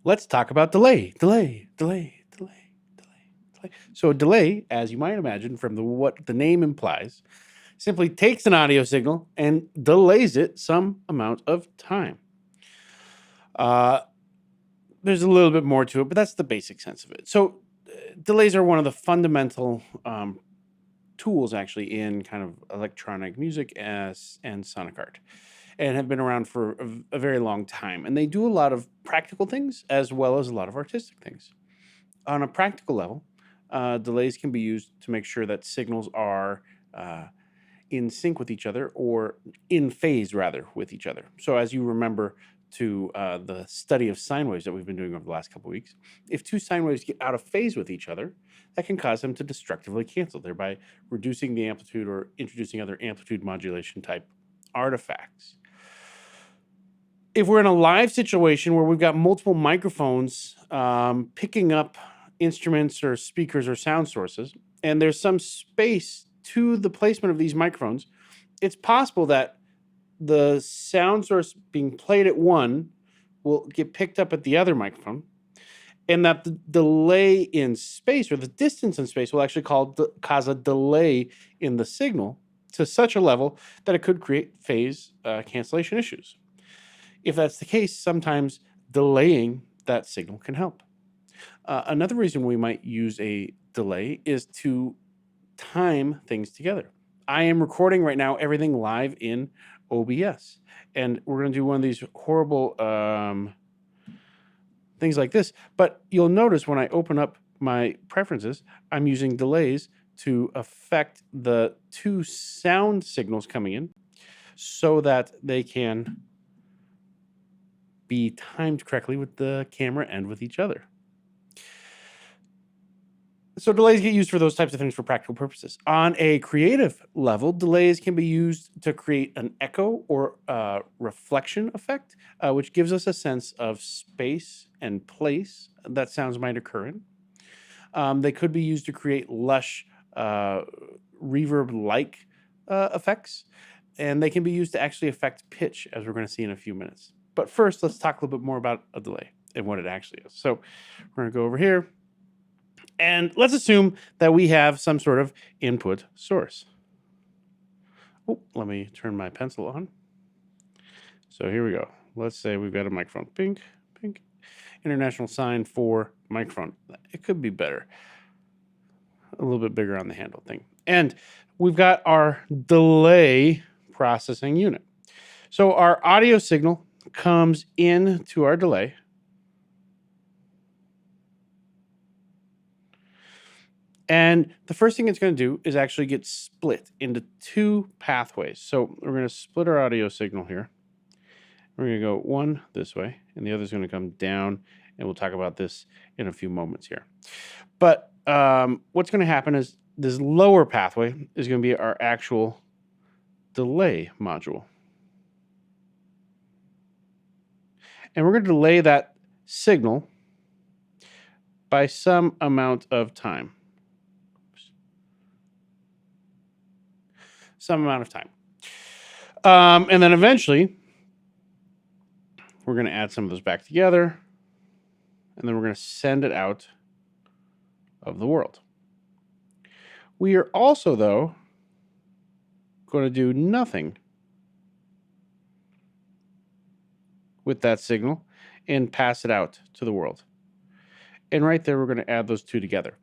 Let's talk about delay. So a delay, as you might imagine from what the name implies, simply takes an audio signal and delays it some amount of time. There's a little bit more to it, but that's the basic sense of it. So delays are one of the fundamental tools actually in kind of electronic music and sonic art, and have been around for a very long time. And they do a lot of practical things as well as a lot of artistic things. On a practical level, delays can be used to make sure that signals are in sync with each other, or in phase rather with each other. So as you remember to the study of sine waves that we've been doing over the last couple of weeks, if two sine waves get out of phase with each other, that can cause them to destructively cancel, thereby reducing the amplitude or introducing other amplitude modulation type artifacts. If we're in a live situation where we've got multiple microphones picking up instruments or speakers or sound sources, and there's some space to the placement of these microphones, it's possible that the sound source being played at one will get picked up at the other microphone, and that the delay in space, or the distance in space, will actually cause a delay in the signal to such a level that it could create phase cancellation issues. If that's the case, sometimes delaying that signal can help. Another reason we might use a delay is to time things together. I am recording right now everything live in OBS, and we're going to do one of these horrible things like this. But you'll notice when I open up my preferences, I'm using delays to affect the two sound signals coming in so that they can be timed correctly with the camera and with each other. So delays get used for those types of things for practical purposes. On a creative level, delays can be used to create an echo or reflection effect, which gives us a sense of space and place that sounds might occur in. They could be used to create lush reverb-like effects, and they can be used to actually affect pitch, as we're going to see in a few minutes. But first, let's talk a little bit more about a delay and what it actually is. So we're going to go over here. And let's assume that we have some sort of input source. Oh, let me turn my pencil on. So here we go. Let's say we've got a microphone. Pink. International sign for microphone. It could be better. A little bit bigger on the handle thing. And we've got our delay processing unit. So our audio signal comes in to our delay. And the first thing it's going to do is actually get split into two pathways. So we're going to split our audio signal here. We're going to go one this way, and the other is going to come down, and we'll talk about this in a few moments here. But what's going to happen is this lower pathway is going to be our actual delay module. And we're going to delay that signal by some amount of time. And then eventually, we're going to add some of those back together, and then we're going to send it out of the world. We are also, though, going to do nothing with that signal and pass it out to the world. And right there, we're going to add those two together.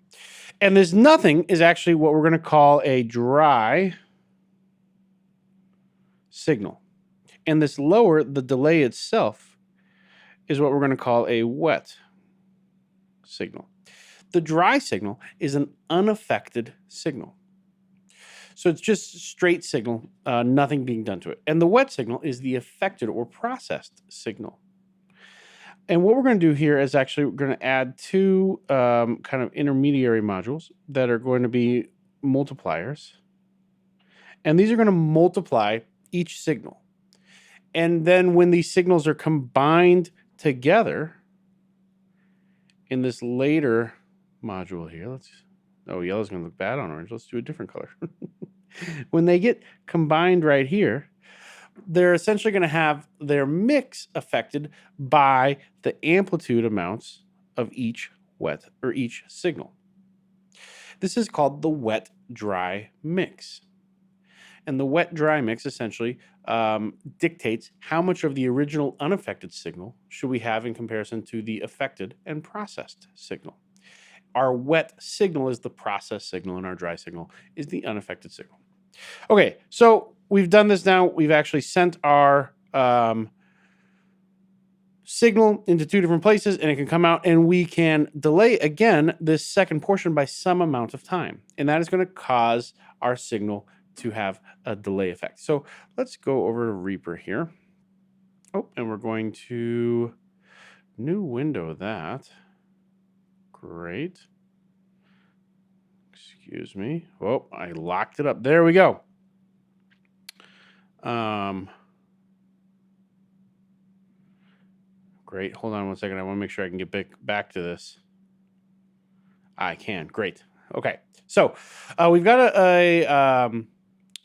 And this nothing is actually what we're going to call a dry signal. And this lower, the delay itself, is what we're going to call a wet signal. The dry signal is an unaffected signal. So it's just straight signal, nothing being done to it. And the wet signal is the affected or processed signal. And what we're going to do here is actually we're going to add two kind of intermediary modules that are going to be multipliers. And these are going to multiply each signal. And then when these signals are combined together in this later module here, yellow's going to look bad on orange. Let's do a different color. When they get combined right here, they're essentially going to have their mix affected by the amplitude amounts of each each signal. This is called the wet-dry mix. And the wet-dry mix essentially dictates how much of the original unaffected signal should we have in comparison to the affected and processed signal. Our wet signal is the processed signal, and our dry signal is the unaffected signal. Okay, so we've done this now. We've actually sent our signal into two different places, and it can come out, and we can delay again this second portion by some amount of time. And that is going to cause our signal to have a delay effect. So let's go over to Reaper here. Oh, and we're going to new window that. Great. Excuse me. Oh, I locked it up. There we go. Great. Hold on one second. I want to make sure I can get back to this. I can. Great. Okay. So we've got a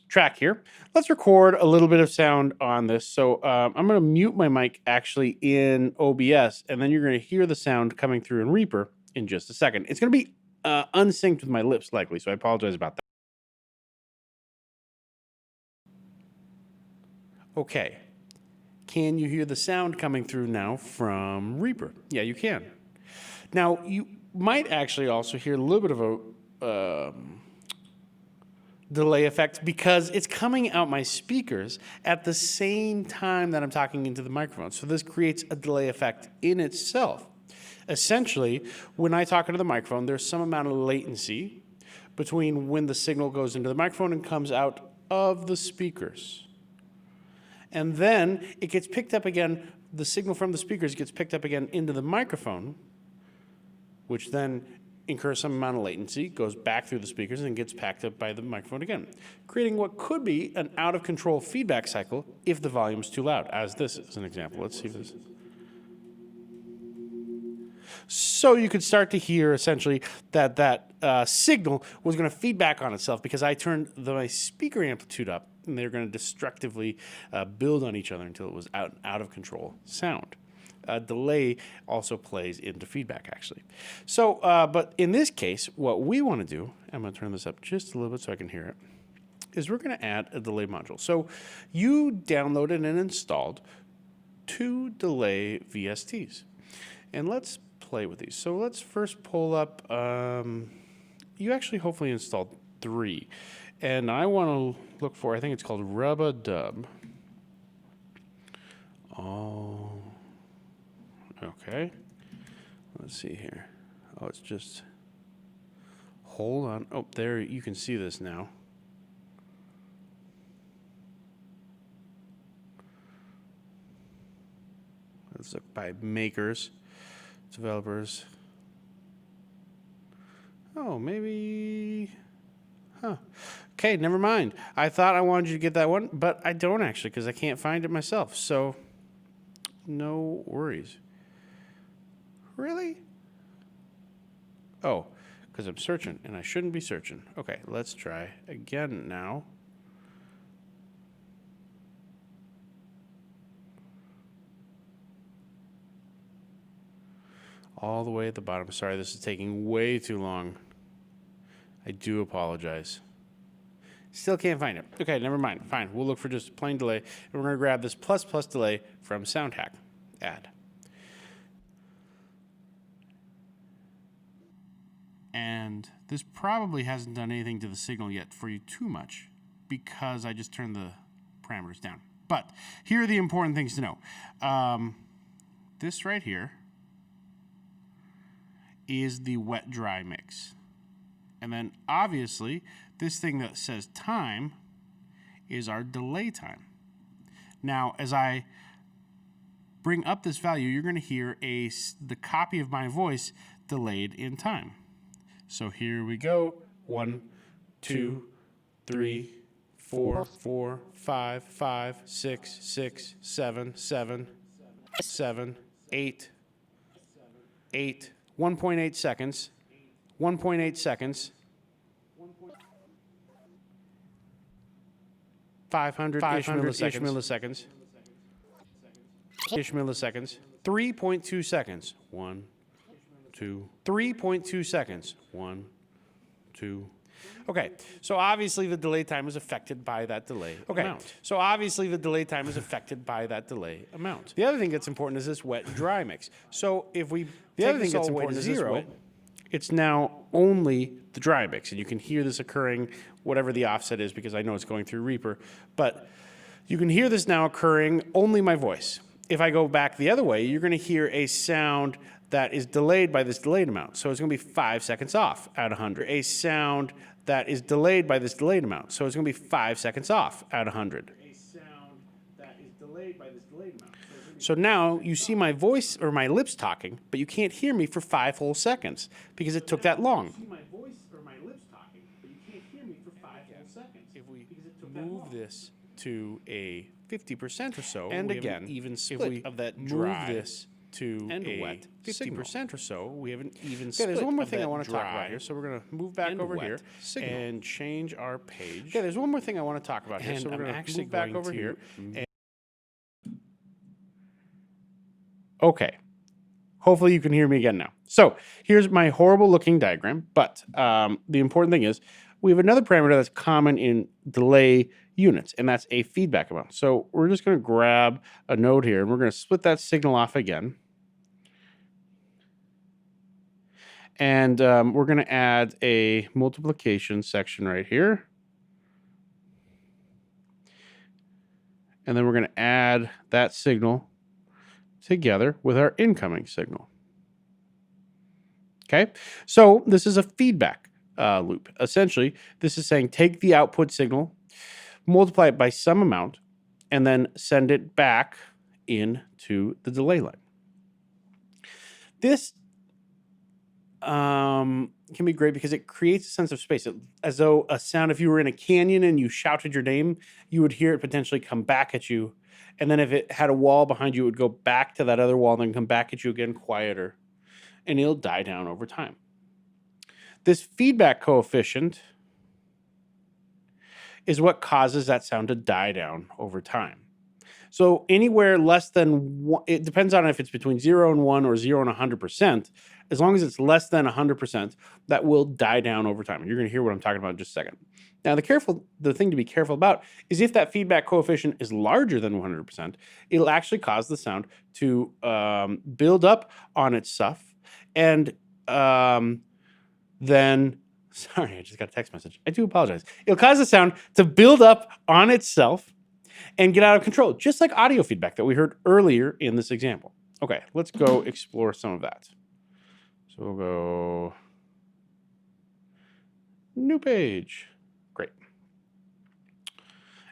track here. Let's record a little bit of sound on this. So I'm going to mute my mic actually in OBS, and then you're going to hear the sound coming through in Reaper in just a second. It's going to be unsynced with my lips likely, so I apologize about that. Okay. Can you hear the sound coming through now from Reaper? Yeah, you can. Now, you might actually also hear a little bit of a delay effect because it's coming out my speakers at the same time that I'm talking into the microphone. So this creates a delay effect in itself. Essentially, when I talk into the microphone, there's some amount of latency between when the signal goes into the microphone and comes out of the speakers. And then it gets picked up again, the signal from the speakers gets picked up again into the microphone, which then incurs some amount of latency, goes back through the speakers, and gets packed up by the microphone again, creating what could be an out-of-control feedback cycle if the volume is too loud, as this is an example. Let's see if this. So you could start to hear essentially that signal was going to feed back on itself because I turned my speaker amplitude up, and they're going to destructively build on each other until it was out of control sound. Delay also plays into feedback, actually. So, but in this case, what we want to do, I'm going to turn this up just a little bit so I can hear it, is we're going to add a delay module. So you downloaded and installed 2 delay VSTs. And let's play with these. So let's first pull up, you actually hopefully installed 3. And I want to look for, I think it's called Rub-a-Dub. Oh, okay. Let's see here. Oh, it's just, hold on. Oh, there, you can see this now. Let's look by makers, developers. Oh, maybe, huh. Okay, never mind. I thought I wanted you to get that one, but I don't actually because I can't find it myself. So, no worries. Really? Oh, because I'm searching, and I shouldn't be searching. Okay, let's try again now. All the way at the bottom. Sorry, this is taking way too long. I do apologize. Still can't find it. Okay, never mind. Fine. We'll look for just plain delay, and we're going to grab this plus delay from SoundHack. Add. And this probably hasn't done anything to the signal yet for you too much because I just turned the parameters down. But here are the important things to know. This right here is the wet-dry mix. And then obviously, this thing that says time is our delay time. Now, as I bring up this value, you're going to hear the copy of my voice delayed in time. So here we go. 1, 2, 3, 4, 4, 5, 5, 6, 6, 7, 7, 7, 8, 8, 1.8 seconds, 1.8 seconds. 500-ish milliseconds. 3.2 seconds. 1, 2. 3.2 seconds. 1, 2. Okay, so obviously the delay time is affected by that delay amount. The other thing that's important is this wet and dry mix. So if we take this all the way to 0, it's now only the dry mix, and you can hear this occurring, whatever the offset is, because I know it's going through Reaper, but you can hear this now occurring only my voice. If I go back the other way, you're going to hear a sound that is delayed by this delayed amount. So it's going to be 5 seconds off at 100. A sound that is delayed by this delayed amount. So it's going to be 5 seconds off at 100. A sound that is delayed by this delayed amount. So now you see my voice or my lips talking, but you can't hear me for 5 whole seconds because it took that long. If we move this to a 50% or so, and again, even split of that dry, move this to a wet 50% or so, we have an even split. There's one more thing I want to talk about here, so we're going to move back over here and change our page. Yeah, there's one more thing I want to talk about here, so we're going to move back over here. Okay. Hopefully you can hear me again now. So here's my horrible looking diagram, but the important thing is we have another parameter that's common in delay units, and that's a feedback amount. So we're just going to grab a node here, and we're going to split that signal off again. And we're going to add a multiplication section right here. And then we're going to add that signal together with our incoming signal. Okay, so this is a feedback loop. Essentially, this is saying take the output signal, multiply it by some amount, and then send it back into the delay line. This can be great because it creates a sense of space. As though a sound, if you were in a canyon and you shouted your name, you would hear it potentially come back at you. And then if it had a wall behind you, it would go back to that other wall and then come back at you again quieter. And it'll die down over time. This feedback coefficient is what causes that sound to die down over time. So anywhere less than 1, it depends on if it's between 0 and 1 or 0 and 100%. As long as it's less than 100%, that will die down over time. And you're going to hear what I'm talking about in just a second. Now, the thing to be careful about is if that feedback coefficient is larger than 100%, it'll actually cause the sound to build up on itself. And then, sorry, I just got a text message. I do apologize. It'll cause the sound to build up on itself and get out of control, just like audio feedback that we heard earlier in this example. Okay, let's go explore some of that. So we'll go new page. Great.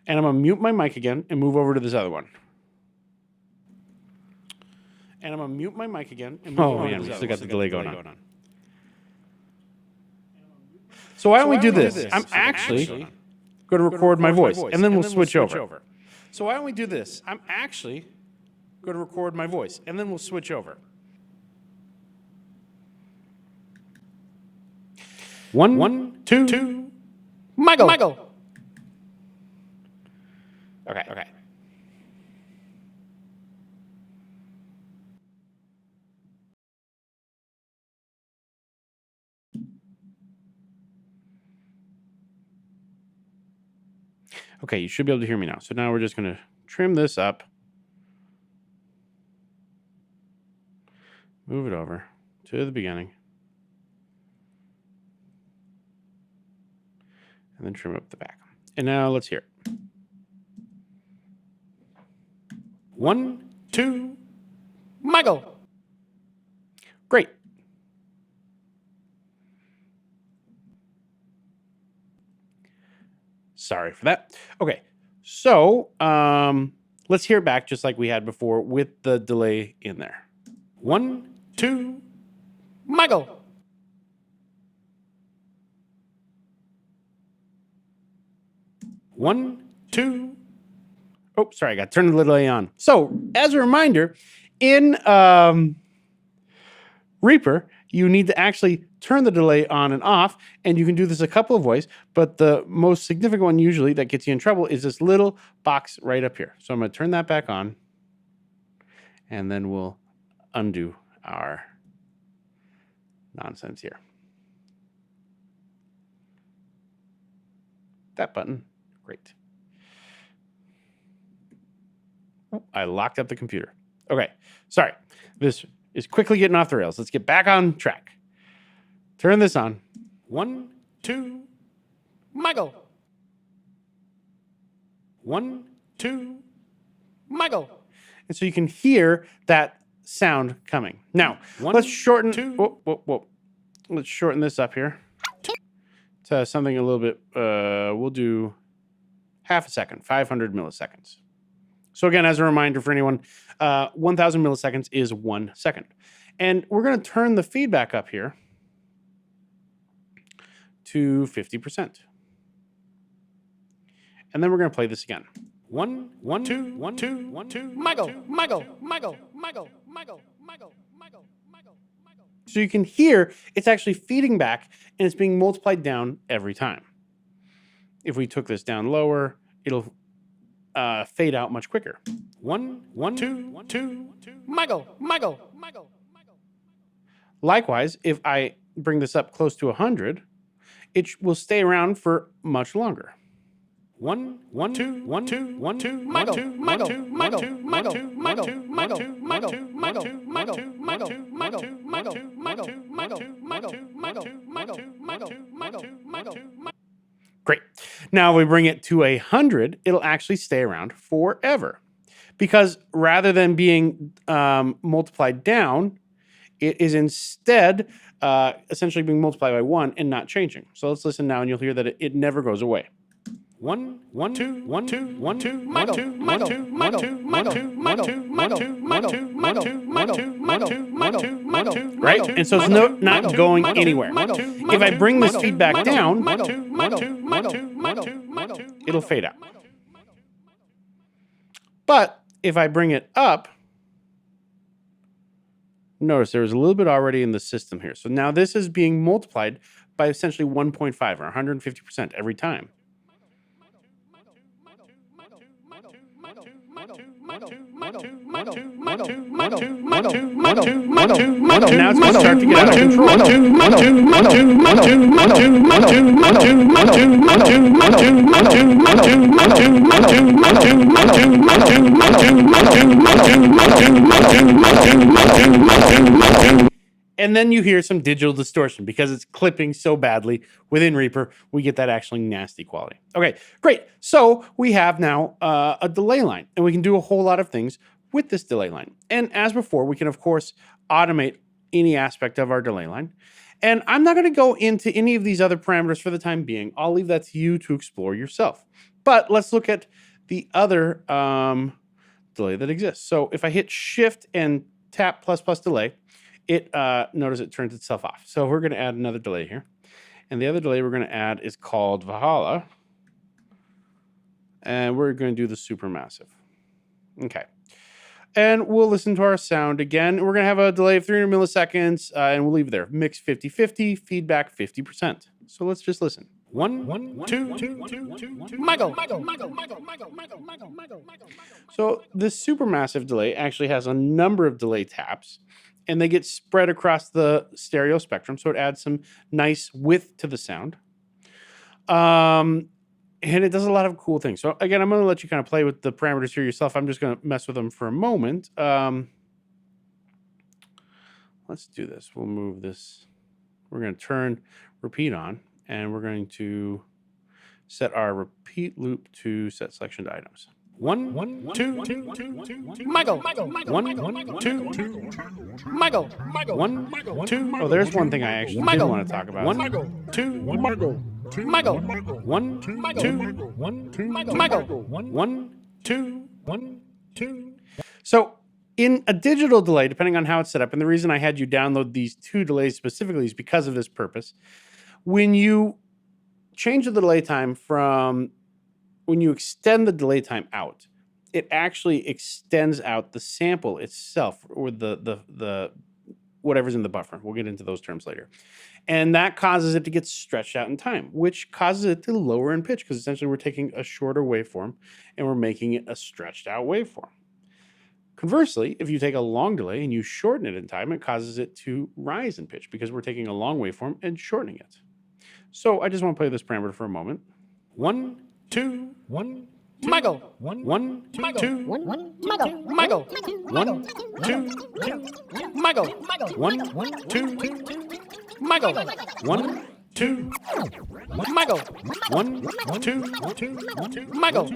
And I'm going to mute my mic again and move over to this other one. And I'm going to mute my mic again and move over to this other one. We still got the delay going on. So why don't we do this? I'm actually going to record my voice, and then we'll switch over. So why don't we do this? I'm actually going to record my voice, and then we'll switch over. One, two, Michael. Okay. Okay, you should be able to hear me now. So now we're just going to trim this up. Move it over to the beginning. And then trim up the back. And now let's hear it. 1, 2, Michael. Great. Sorry for that. Okay, so let's hear it back just like we had before with the delay in there. 1, 2, Michael. One, two. Oh, sorry, I got to turn the delay on. So, as a reminder, in Reaper, you need to actually turn the delay on and off, and you can do this a couple of ways, but the most significant one usually that gets you in trouble is this little box right up here. So I'm going to turn that back on, and then we'll undo our nonsense here. That button, great. Oh, I locked up the computer. Okay, sorry. This is quickly getting off the rails. Let's get back on track. Turn this on. 1, 2, Michael. 1, 2, Michael. And so you can hear that sound coming. Now, let's shorten. Let's shorten this up here to something a little bit. We'll do half a second, 500 milliseconds. So again, as a reminder for anyone, 1,000 milliseconds is 1 second. And we're going to turn the feedback up here to 50%. And then we're going to play this again. 1, 1, 2, 1, 2, 1, 2, Michael. So you can hear it's actually feeding back and it's being multiplied down every time. If we took this down lower, it'll fade out much quicker. 1, 1, 2, 2, Michael. Likewise, if I bring this up close to 100, it will stay around for much longer. 1, 1, 2, 1, 2, 1, 2, Michael. Great. Now we bring it to 100, it'll actually stay around forever. Because rather than being multiplied down, it is instead essentially being multiplied by 1 and not changing. So let's listen now and you'll hear that it never goes away. 1, 1, 2, 1, 2, 1, 2, Michael. Right? And so it's not going anywhere. If I bring this feedback down, it'll fade out. But if I bring it up, notice there's a little bit already in the system here. So now this is being multiplied by essentially 1.5 or 150% every time. Now it's going to start to get out of control. And then you hear some digital distortion because it's clipping so badly within Reaper. We get that actually nasty quality. Okay, great. So we have now a delay line, and we can do a whole lot of things with this delay line. And as before, we can, of course, automate any aspect of our delay line. And I'm not going to go into any of these other parameters for the time being. I'll leave that to you to explore yourself. But let's look at the other delay that exists. So if I hit Shift and tap ++ delay, notice it turns itself off. So we're going to add another delay here. And the other delay we're going to add is called Valhalla. And we're going to do the supermassive. Okay. And we'll listen to our sound again. We're going to have a delay of 300 milliseconds, and we'll leave it there. Mix 50-50, feedback 50%. So let's just listen. 1, 2, Michael. So this supermassive delay actually has a number of delay taps, and they get spread across the stereo spectrum, so it adds some nice width to the sound. And it does a lot of cool things. So again, I'm going to let you kind of play with the parameters here yourself. I'm just going to mess with them for a moment. Let's do this. We'll move this. We're going to turn repeat on, and we're going to set our repeat loop to set selection to items. 1, 2, Michael. 1, 2, Michael. 1, 2. Oh, there's one thing I actually did want to talk about. 1, 2, Michael. 1, 2, Michael. 1, 2, 1, 2. So in a digital delay, depending on how it's set up, and the reason I had you download these two delays specifically is because of this purpose. When you change the delay time from when you extend the delay time out, it actually extends out the sample itself, or the whatever's in the buffer. We'll get into those terms later. And that causes it to get stretched out in time, which causes it to lower in pitch because essentially we're taking a shorter waveform and we're making it a stretched out waveform. Conversely, if you take a long delay and you shorten it in time, it causes it to rise in pitch because we're taking a long waveform and shortening it. So I just want to play this parameter for a moment. 1, 2, 1, Michael. 1, 2, 1, 2, Michael. 1, 2, Michael. 1, 2, Michael. 1, 2, Michael.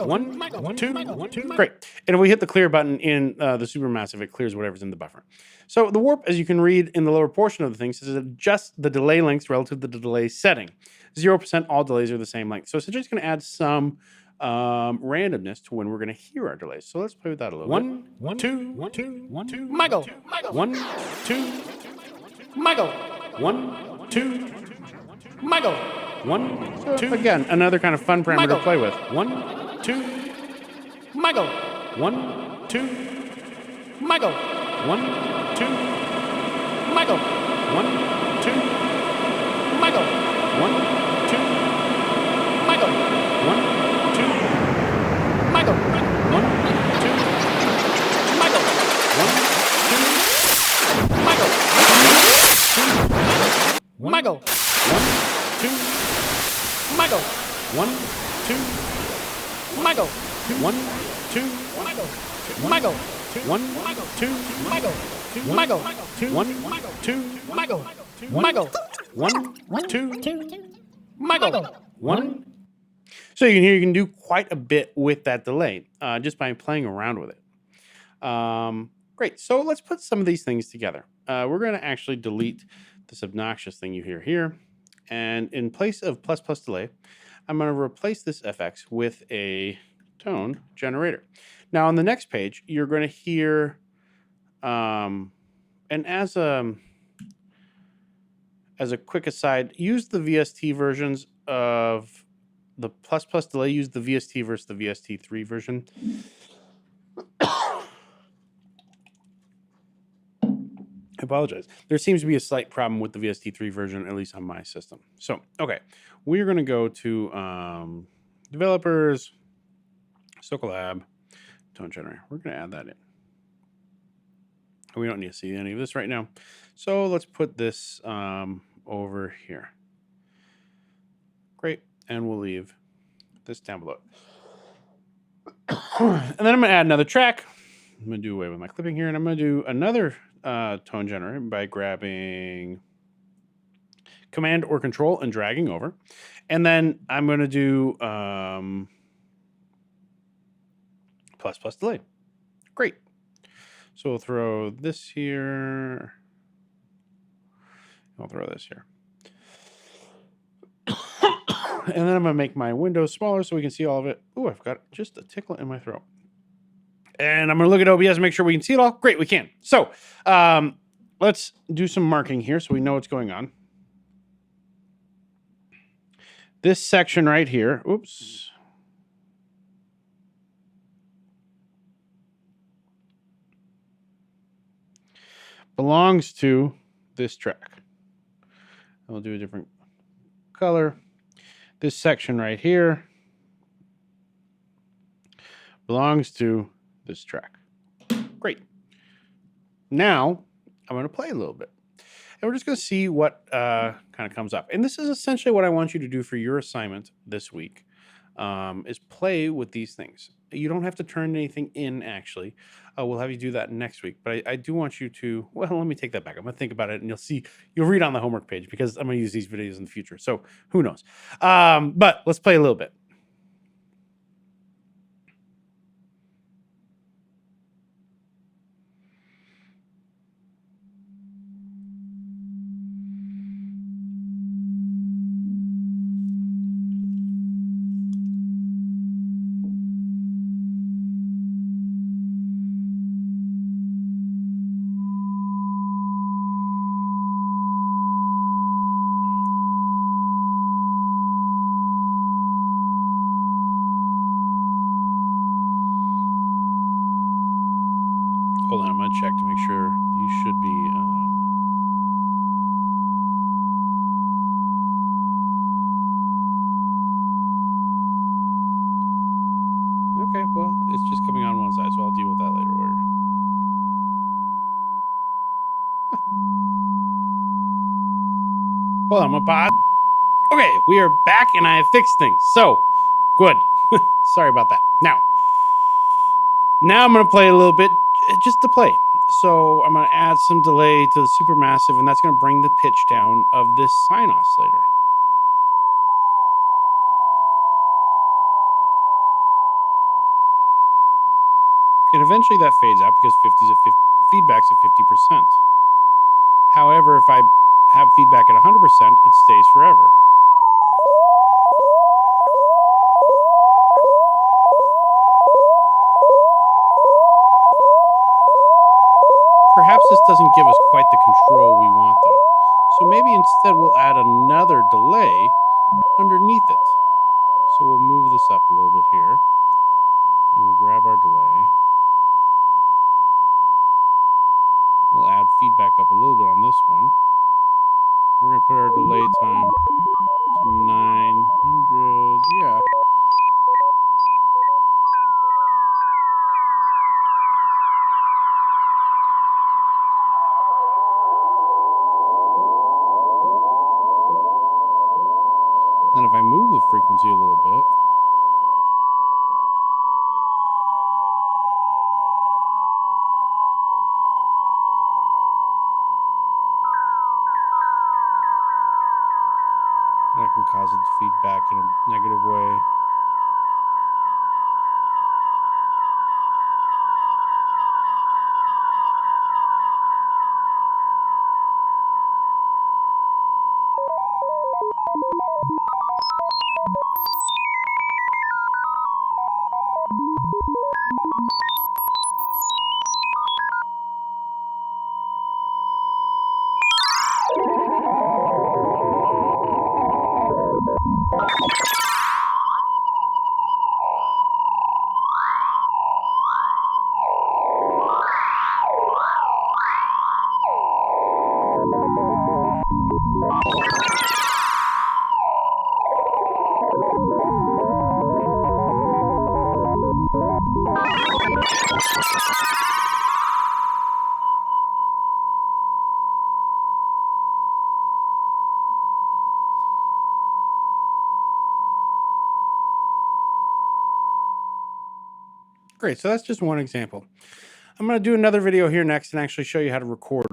1, 2, Michael. 1, 2. Great. And if we hit the clear button in the Supermassive, it clears whatever's in the buffer. So the warp, as you can read in the lower portion of the thing, says adjust the delay length relative to the delay setting. 0%, all delays are the same length. So essentially it's going to add some randomness to when we're going to hear our delays. So let's play with that a little bit. 1, 2, Michael. 1, 2, Michael. 1, 2, Michael. 1, 2. Again, another kind of fun parameter to play with. 1, 2, Michael. 1, 2, Michael. 1, 2, Michael. 1, 2, Michael. 1, 2, Michael. 1, 2, Michael. 1, 2, Michael. 1, 2, Michael. 1, 2, Michael. 1, 2, Michael. 1, 2, Michael. 1, 2, Michael. 1, 2, Michael. 1, 2, Michael. 1, 2, Michael. 1. So you can hear you can do quite a bit with that delay just by playing around with it. Great. So let's put some of these things together. We're going to actually delete this obnoxious thing you hear here. And in place of plus delay, I'm going to replace this FX with a tone generator. Now on the next page, you're going to hear, and as a quick aside, use the VST versions of the plus delay. Use the VST versus the VST3 version. I apologize. There seems to be a slight problem with the VST3 version, at least on my system. So, okay, we're going to go to developers, Socalab, tone generator. We're going to add that in. We don't need to see any of this right now. So let's put this over here. Great. And we'll leave this down below. And then I'm going to add another track. I'm going to do away with my clipping here, and I'm going to do another tone generator by grabbing Command or Control and dragging over. And then I'm going to do plus delay. Great. So we'll throw this here. I'll throw this here. And then I'm going to make my window smaller so we can see all of it. Oh, I've got just a tickle in my throat. And I'm going to look at OBS and make sure we can see it all. Great, we can. So let's do some marking here so we know what's going on. This section right here, oops. Belongs to this track. I'll do a different color. This section right here belongs to this track. Great. Now I'm going to play a little bit. And we're just going to see what kind of comes up. And this is essentially what I want you to do for your assignment this week, is play with these things. You don't have to turn anything in, actually. We'll have you do that next week. But I do want you to, well, let me take that back. I'm going to think about it, and you'll read on the homework page because I'm going to use these videos in the future. So who knows? But let's play a little bit. Hold on, I'm going to check to make sure these should be Hold on, I'm gonna pause. Okay, we are back and I have fixed things. So, good. Sorry about that. Now I'm gonna play a little bit just to play. So I'm gonna add some delay to the Supermassive, and that's gonna bring the pitch down of this sine oscillator. And eventually that fades out because feedback's at 50%. However, if I have feedback at 100%, it stays forever. Perhaps this doesn't give us quite the control we want, though. So maybe instead we'll add another delay underneath it. So we'll move this up a little bit here, and we'll grab our delay. We'll add feedback up a little bit on this one. We're going to put our delay time to 900. Yeah. Then if I move the frequency a little bit, I can cause it to feedback in a negative way. Great. So that's just one example. I'm going to do another video here next and actually show you how to record